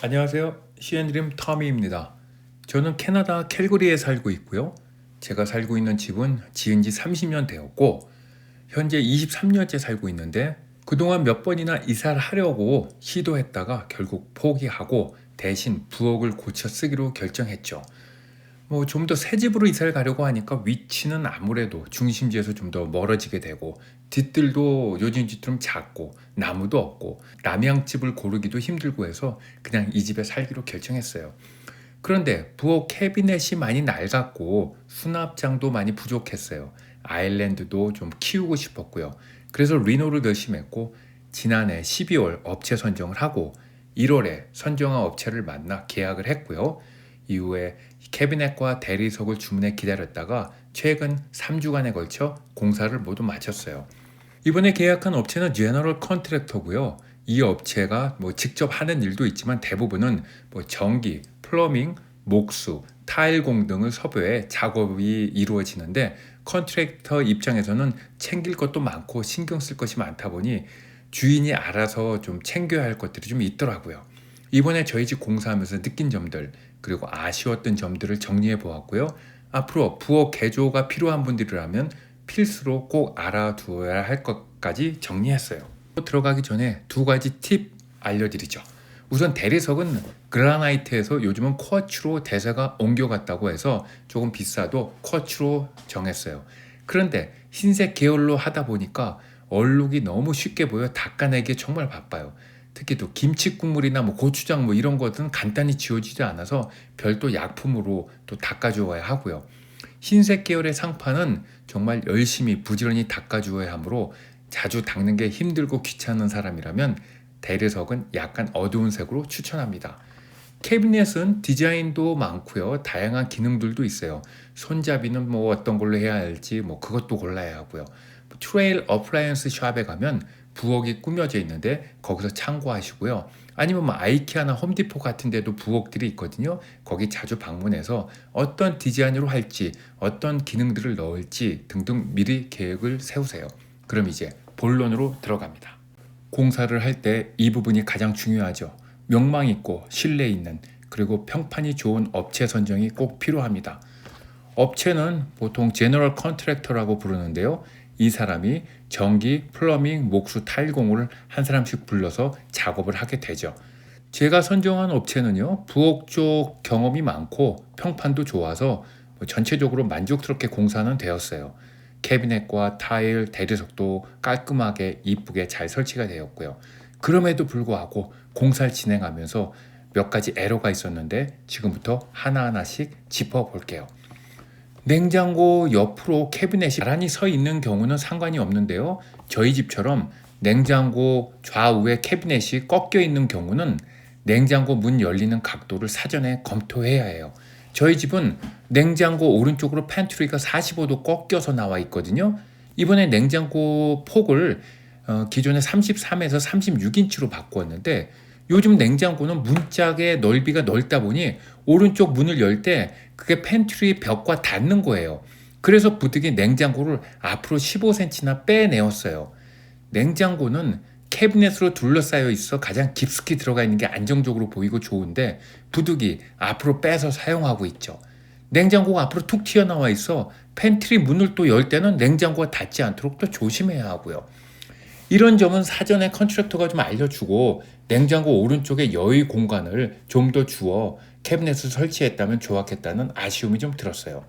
안녕하세요. 시앤드림 터미입니다. 저는 캐나다 캘거리에 살고 있고요. 제가 살고 있는 집은 지은 지 30년 되었고 현재 23년째 살고 있는데 그동안 몇 번이나 이사를 하려고 시도했다가 결국 포기하고 대신 부엌을 고쳐 쓰기로 결정했죠. 좀 더 새 집으로 이사를 가려고 하니까 위치는 아무래도 중심지에서 좀 더 멀어지게 되고 뒤뜰도 요즘 집처럼 작고 나무도 없고 남양집을 고르기도 힘들고 해서 그냥 이 집에 살기로 결정했어요. 그런데 부엌 캐비넷이 많이 낡았고 수납장도 많이 부족했어요. 아일랜드도 좀 키우고 싶었고요. 그래서 리노를 결심했고 지난해 12월 업체 선정을 하고 1월에 선정한 업체를 만나 계약을 했고요. 이후에 캐비넷과 대리석을 주문해 기다렸다가 최근 3주간에 걸쳐 공사를 모두 마쳤어요. 이번에 계약한 업체는 제너럴 컨트랙터고요. 이 업체가 직접 하는 일도 있지만 대부분은 전기, 플러밍, 목수, 타일공 등을 섭외해 작업이 이루어지는데 컨트랙터 입장에서는 챙길 것도 많고 신경 쓸 것이 많다 보니 주인이 알아서 좀 챙겨야 할 것들이 좀 있더라고요. 이번에 저희 집 공사하면서 느낀 점들 그리고 아쉬웠던 점들을 정리해 보았고요. 앞으로 부엌 개조가 필요한 분들이라면 필수로 꼭 알아두어야 할 것까지 정리했어요. 들어가기 전에 두 가지 팁 알려드리죠. 우선 대리석은 그라나이트에서 요즘은 쿼츠로 대세가 옮겨갔다고 해서 조금 비싸도 쿼츠로 정했어요. 그런데 흰색 계열로 하다 보니까 얼룩이 너무 쉽게 보여 닦아내기 정말 바빠요. 특히 또 김치 국물이나 고추장 이런 것은 간단히 지워지지 않아서 별도 약품으로 또 닦아주어야 하고요. 흰색 계열의 상판은 정말 열심히 부지런히 닦아주어야 하므로 자주 닦는 게 힘들고 귀찮은 사람이라면 대리석은 약간 어두운 색으로 추천합니다. 캐비넷은 디자인도 많고요. 다양한 기능들도 있어요. 손잡이는 어떤 걸로 해야 할지 그것도 골라야 하고요. 트레일 어플라이언스 샵에 가면 부엌이 꾸며져 있는데 거기서 참고하시고요. 아니면 아이키아나 홈디포 같은 데도 부엌들이 있거든요. 거기 자주 방문해서 어떤 디자인으로 할지 어떤 기능들을 넣을지 등등 미리 계획을 세우세요. 그럼 이제 본론으로 들어갑니다. 공사를 할 때 이 부분이 가장 중요하죠. 명망 있고 신뢰 있는 그리고 평판이 좋은 업체 선정이 꼭 필요합니다. 업체는 보통 제너럴 컨트랙터라고 부르는데요. 이 사람이 전기, 플러밍, 목수, 타일공을 한 사람씩 불러서 작업을 하게 되죠. 제가 선정한 업체는요. 부엌 쪽 경험이 많고 평판도 좋아서 전체적으로 만족스럽게 공사는 되었어요. 캐비넷과 타일, 대리석도 깔끔하게 이쁘게 잘 설치가 되었고요. 그럼에도 불구하고 공사를 진행하면서 몇 가지 에러가 있었는데 지금부터 하나하나씩 짚어볼게요. 냉장고 옆으로 캐비넷이 나란히 서 있는 경우는 상관이 없는데요. 저희 집처럼 냉장고 좌우에 캐비넷이 꺾여 있는 경우는 냉장고 문 열리는 각도를 사전에 검토해야 해요. 저희 집은 냉장고 오른쪽으로 팬트리가 45도 꺾여서 나와 있거든요. 이번에 냉장고 폭을 기존에 33에서 36인치로 바꾸었는데 요즘 냉장고는 문짝의 넓이가 넓다 보니 오른쪽 문을 열 때 그게 팬트리 벽과 닿는 거예요. 그래서 부득이 냉장고를 앞으로 15cm나 빼내었어요. 냉장고는 캐비넷으로 둘러싸여 있어 가장 깊숙이 들어가 있는 게 안정적으로 보이고 좋은데 부득이 앞으로 빼서 사용하고 있죠. 냉장고가 앞으로 툭 튀어나와 있어 팬트리 문을 또 열 때는 냉장고가 닿지 않도록 또 조심해야 하고요. 이런 점은 사전에 컨트랙터가 좀 알려주고 냉장고 오른쪽에 여유 공간을 좀 더 주어 캐비넷을 설치했다면 좋았겠다는 아쉬움이 좀 들었어요.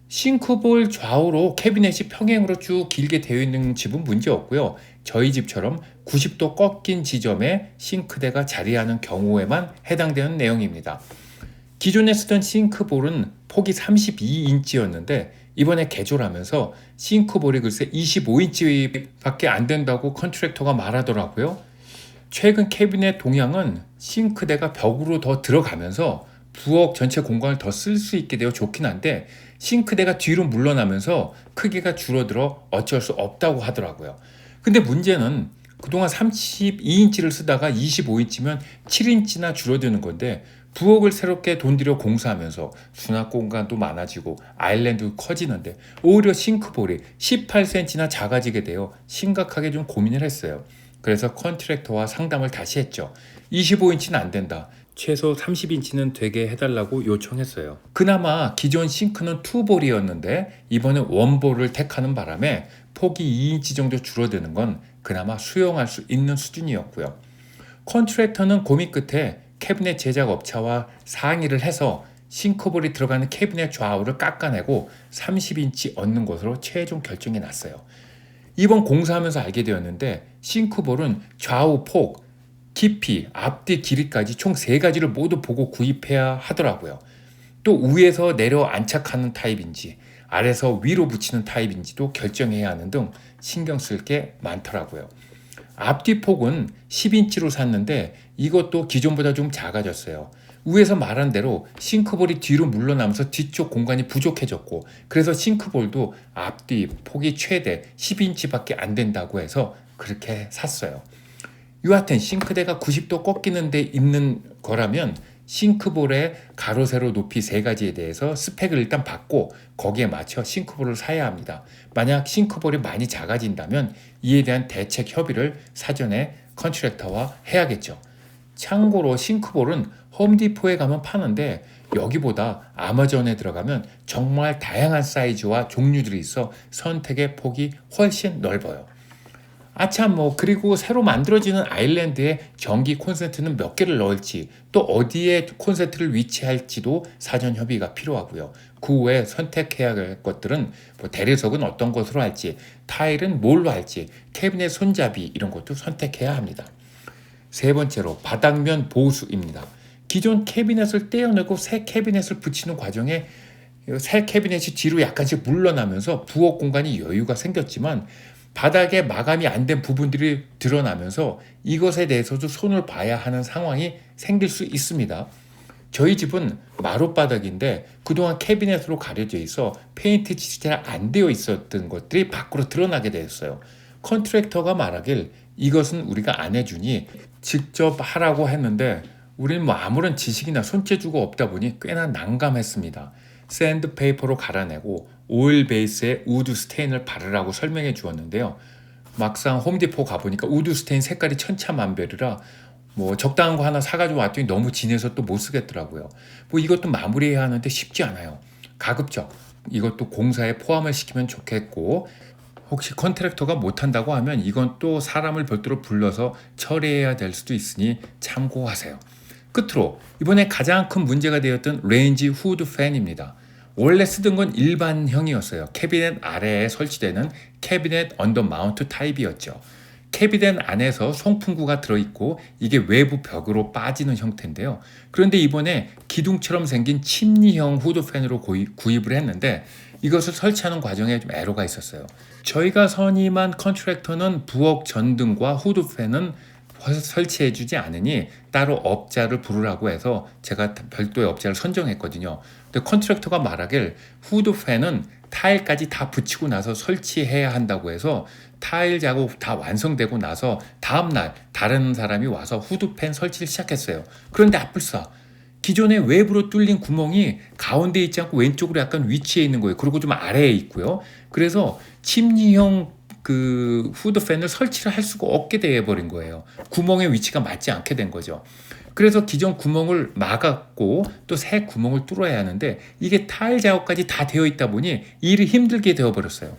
싱크볼 좌우로 캐비넷이 평행으로 쭉 길게 되어 있는 집은 문제 없고요. 저희 집처럼 90도 꺾인 지점에 싱크대가 자리하는 경우에만 해당되는 내용입니다. 기존에 쓰던 싱크볼은 폭이 32인치였는데 이번에 개조를 하면서 싱크볼이 글쎄 25인치밖에 안 된다고 컨트랙터가 말하더라고요. 최근 캐비넷 동향은 싱크대가 벽으로 더 들어가면서 부엌 전체 공간을 더 쓸 수 있게 되어 좋긴 한데 싱크대가 뒤로 물러나면서 크기가 줄어들어 어쩔 수 없다고 하더라고요. 근데 문제는 그동안 32인치를 쓰다가 25인치면 7인치나 줄어드는 건데 부엌을 새롭게 돈 들여 공사하면서 수납 공간도 많아지고 아일랜드도 커지는데 오히려 싱크볼이 18cm나 작아지게 되어 심각하게 좀 고민을 했어요. 그래서 컨트랙터와 상담을 다시 했죠. 25인치는 안 된다. 최소 30인치는 되게 해달라고 요청했어요. 그나마 기존 싱크는 투볼이었는데 이번에 원볼을 택하는 바람에 폭이 2인치 정도 줄어드는 건 그나마 수용할 수 있는 수준이었고요. 컨트랙터는 고민 끝에 캐비넷 제작 업체와 상의를 해서 싱크볼이 들어가는 캐비넷 좌우를 깎아내고 30인치 얻는 것으로 최종 결정이 났어요. 이번 공사하면서 알게 되었는데 싱크볼은 좌우 폭, 깊이, 앞뒤 길이까지 총 3가지를 모두 보고 구입해야 하더라고요. 또 위에서 내려 안착하는 타입인지 아래서 위로 붙이는 타입인지도 결정해야 하는 등 신경 쓸 게 많더라고요. 앞뒤 폭은 10인치로 샀는데 이것도 기존보다 좀 작아졌어요. 위에서 말한 대로 싱크볼이 뒤로 물러나면서 뒤쪽 공간이 부족해졌고 그래서 싱크볼도 앞뒤 폭이 최대 10인치밖에 안 된다고 해서 그렇게 샀어요. 여하튼 싱크대가 90도 꺾이는 데 있는 거라면 싱크볼의 가로 세로 높이 3가지에 대해서 스펙을 일단 받고 거기에 맞춰 싱크볼을 사야 합니다. 만약 싱크볼이 많이 작아진다면 이에 대한 대책 협의를 사전에 컨트랙터와 해야겠죠. 참고로 싱크볼은 홈디포에 가면 파는데 여기보다 아마존에 들어가면 정말 다양한 사이즈와 종류들이 있어 선택의 폭이 훨씬 넓어요. 아참 그리고 새로 만들어지는 아일랜드에 전기 콘센트는 몇 개를 넣을지 또 어디에 콘센트를 위치할지도 사전 협의가 필요하고요. 그 외에 선택해야 할 것들은 대리석은 어떤 것으로 할지, 타일은 뭘로 할지, 캐비넷 손잡이 이런 것도 선택해야 합니다. 세 번째로 바닥면 보수입니다. 기존 캐비넷을 떼어내고 새 캐비넷을 붙이는 과정에 새 캐비넷이 뒤로 약간씩 물러나면서 부엌 공간이 여유가 생겼지만 바닥에 마감이 안 된 부분들이 드러나면서 이것에 대해서도 손을 봐야 하는 상황이 생길 수 있습니다. 저희 집은 마룻바닥인데 그동안 캐비넷으로 가려져 있어 페인트 칠이 잘 안 되어 있었던 것들이 밖으로 드러나게 되었어요. 컨트랙터가 말하길 이것은 우리가 안 해주니 직접 하라고 했는데 우리는 아무런 지식이나 손재주가 없다 보니 꽤나 난감했습니다. 샌드페이퍼로 갈아내고 오일 베이스에 우드 스테인을 바르라고 설명해 주었는데요. 막상 홈디포 가보니까 우드 스테인 색깔이 천차만별이라 적당한 거 하나 사가지고 왔더니 너무 진해서 또 못 쓰겠더라고요. 이것도 마무리해야 하는데 쉽지 않아요. 가급적 이것도 공사에 포함을 시키면 좋겠고 혹시 컨트랙터가 못한다고 하면 이건 또 사람을 별도로 불러서 처리해야 될 수도 있으니 참고하세요. 끝으로 이번에 가장 큰 문제가 되었던 레인지 후드 팬입니다. 원래 쓰던 건 일반형이었어요. 캐비넷 아래에 설치되는 캐비넷 언더 마운트 타입이었죠. 캐비넷 안에서 송풍구가 들어있고 이게 외부 벽으로 빠지는 형태인데요. 그런데 이번에 기둥처럼 생긴 침니형 후드팬으로 구입을 했는데 이것을 설치하는 과정에 좀 애로가 있었어요. 저희가 선임한 컨트랙터는 부엌 전등과 후드팬은 설치해주지 않으니 따로 업자를 부르라고 해서 제가 별도의 업자를 선정했거든요. 근데 컨트랙터가 말하길 후드팬은 타일까지 다 붙이고 나서 설치해야 한다고 해서 타일 작업 다 완성되고 나서 다음날 다른 사람이 와서 후드팬 설치를 시작했어요. 그런데 앞불싸 기존에 외부로 뚫린 구멍이 가운데 있지 않고 왼쪽으로 약간 위치해 있는 거예요. 그리고 좀 아래에 있고요. 그래서 침니형 후드팬을 설치를 할 수가 없게 되어버린 거예요. 구멍의 위치가 맞지 않게 된 거죠. 그래서 기존 구멍을 막았고 또 새 구멍을 뚫어야 하는데 이게 타일 작업까지 다 되어 있다 보니 일이 힘들게 되어버렸어요.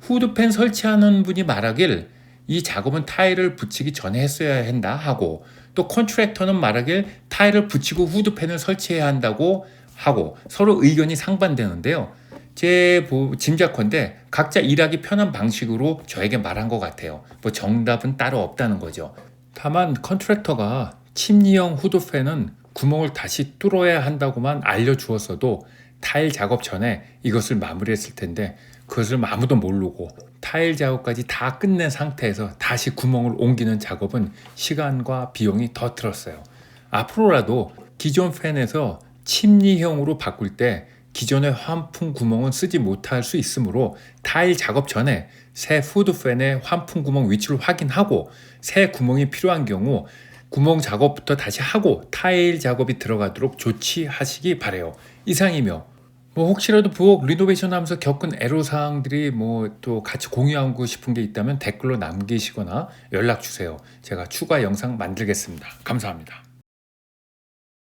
후드팬 설치하는 분이 말하길 이 작업은 타일을 붙이기 전에 했어야 한다 하고 또 컨트랙터는 말하길 타일을 붙이고 후드팬을 설치해야 한다고 하고 서로 의견이 상반되는데요. 제 짐작컨대 각자 일하기 편한 방식으로 저에게 말한 것 같아요. 정답은 따로 없다는 거죠. 다만 컨트랙터가 침니형 후드팬은 구멍을 다시 뚫어야 한다고만 알려주었어도 타일 작업 전에 이것을 마무리했을 텐데 그것을 아무도 모르고 타일 작업까지 다 끝낸 상태에서 다시 구멍을 옮기는 작업은 시간과 비용이 더 들었어요. 앞으로라도 기존 팬에서 침니형으로 바꿀 때 기존의 환풍 구멍은 쓰지 못할 수 있으므로 타일 작업 전에 새 후드팬의 환풍 구멍 위치를 확인하고 새 구멍이 필요한 경우 구멍 작업부터 다시 하고 타일 작업이 들어가도록 조치하시기 바래요. 이상이며 뭐 혹시라도 부엌 리노베이션 하면서 겪은 애로사항들이 뭐 또 같이 공유하고 싶은 게 있다면 댓글로 남기시거나 연락 주세요. 제가 추가 영상 만들겠습니다. 감사합니다.